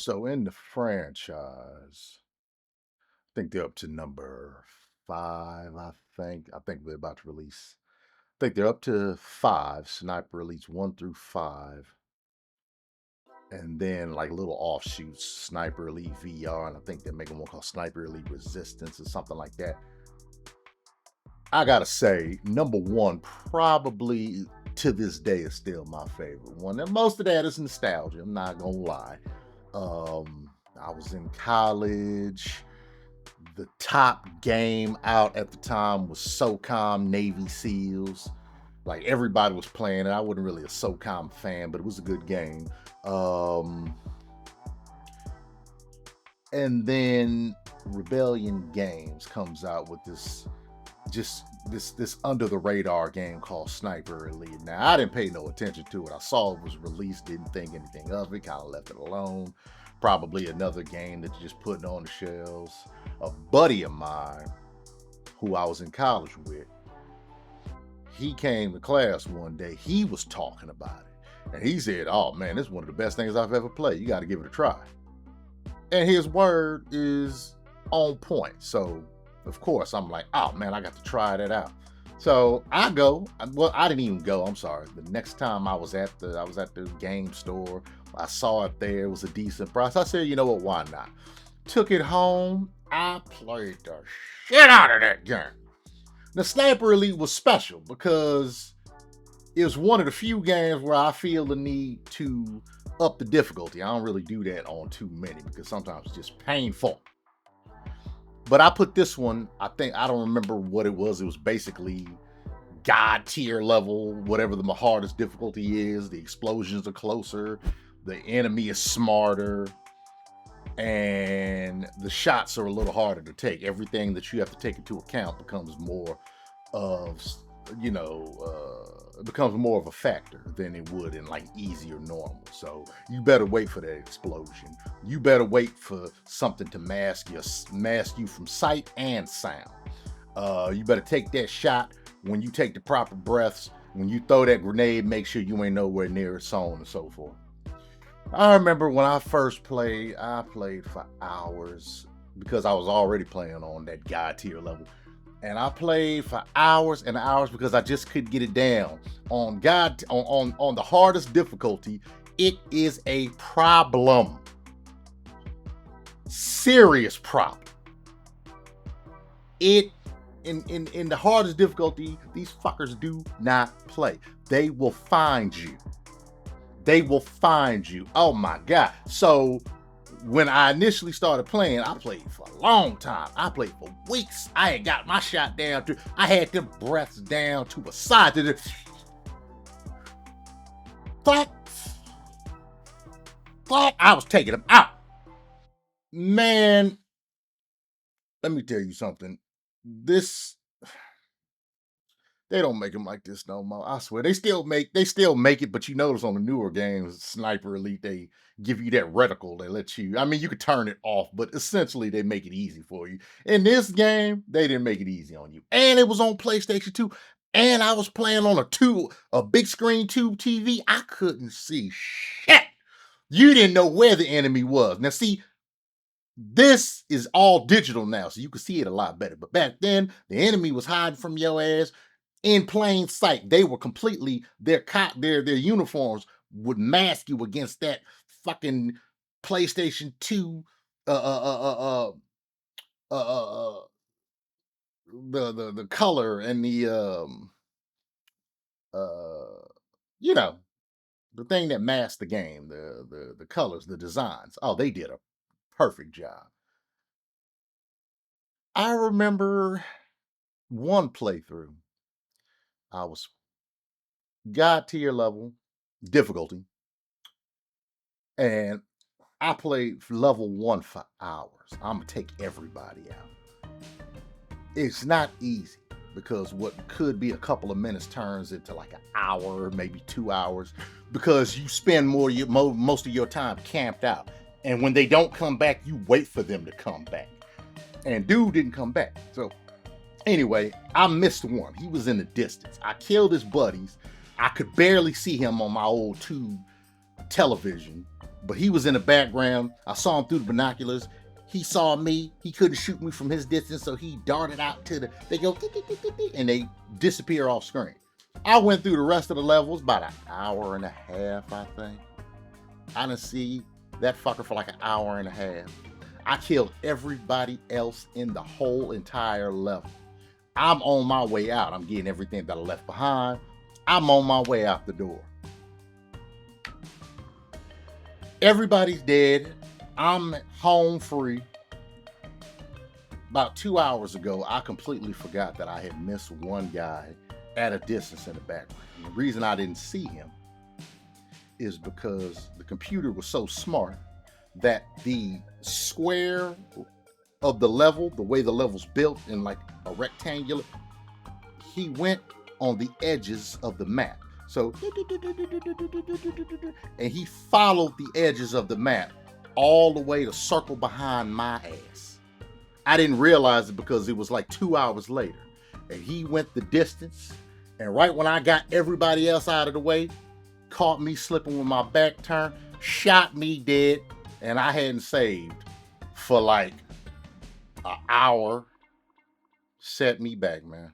So in the franchise, I think they're up to number 5, I think they're about to release I think they're up to 5, Sniper Elites 1 through 5, and then, like, little offshoots, Sniper Elite VR, and I think they're making one called Sniper Elite Resistance or something like that. I gotta say, number 1 probably to this day is still my favorite one, and most of that is nostalgia, I'm not gonna lie. I was in college. The top game out at the time was SOCOM Navy SEALs. Like everybody was playing it. I wasn't really a SOCOM fan, but it was a good game. Um, and then Rebellion Games comes out with this under the radar game called Sniper Elite. Now I didn't pay no attention to it. I saw it was released, didn't think anything of it, kind of left it alone. Probably another game that you're just putting on the shelves. A buddy of mine who I was in college with, he came to class one day. He was talking about it. And he said, "Oh man, this is one of the best things I've ever played. You got to give it a try." And his word is on point. So, of course, I'm like, "Oh man, I got to try that out." So I go. Well, I didn't even go. I'm sorry. The next time I was at the game store. I saw it there. It was a decent price. I said, "You know what? Why not?" Took it home. I played the shit out of that game. The Sniper Elite was special because it was one of the few games where I feel the need to up the difficulty. I don't really do that on too many because sometimes it's just painful. But I put this one, I don't remember what it was. It was basically God tier level, whatever the hardest difficulty is. The explosions are closer, the enemy is smarter, and the shots are a little harder to take. Everything that you have to take into account becomes more of, it becomes more of a factor than it would in like easy or normal. So you better wait for that explosion. You better wait for something to mask you from sight and sound. You better take that shot when you take the proper breaths. When you throw that grenade, make sure you ain't nowhere near it, so on and so forth. I remember when I first played, I played for hours because I was already playing on that God tier level. And I played for hours and hours because I just couldn't get it down. On the hardest difficulty, it is a problem. Serious problem. It in the hardest difficulty, these fuckers do not play. They will find you. They will find you. Oh my God. So when I initially started playing, I played for a long time. I played for weeks. I had got my shot down to, I had them breaths down to a side to the clack, clack. I was taking them out. Man, let me tell you something. This They don't make them like this no more. I swear. They still make it, but you notice on the newer games, Sniper Elite, they give you that reticle. They let you, I mean, you could turn it off, but essentially they make it easy for you. In this game, they didn't make it easy on you. And it was on PlayStation 2. And I was playing on a big screen tube TV. I couldn't see shit. You didn't know where the enemy was. Now, see, this is all digital now, so you can see it a lot better. But back then, the enemy was hiding from your ass in plain sight. They were completely their uniforms would mask you against that fucking PlayStation 2 uh uh uh uh uh, uh the color and the uh you know the thing that masked the game, the colors, the designs. Oh, they did a perfect job. I remember one playthrough. I was God tier level difficulty, and I played level 1 for hours. I'm gonna take everybody out. It's not easy because what could be a couple of minutes turns into like an hour, maybe 2 hours, because you spend most of your time camped out. And when they don't come back, you wait for them to come back. And dude didn't come back. So anyway, I missed one. He was in the distance. I killed his buddies. I could barely see him on my old tube television, but he was in the background. I saw him through the binoculars. He saw me. He couldn't shoot me from his distance, so he darted out to the. They go and they disappear off screen. I went through the rest of the levels about an hour and a half, I think. I didn't see that fucker for like an hour and a half. I killed everybody else in the whole entire level. I'm on my way out. I'm getting everything that I left behind. I'm on my way out the door. Everybody's dead. I'm home free. About 2 hours ago, I completely forgot that I had missed one guy at a distance in the background. And the reason I didn't see him is because the computer was so smart that the square of the level, the way the level's built in like a rectangular, he went on the edges of the map. So, and he followed the edges of the map all the way to circle behind my ass. I didn't realize it because it was like 2 hours later. And he went the distance. And right when I got everybody else out of the way, caught me slipping with my back turned, shot me dead. And I hadn't saved for like an hour. Set me back, man.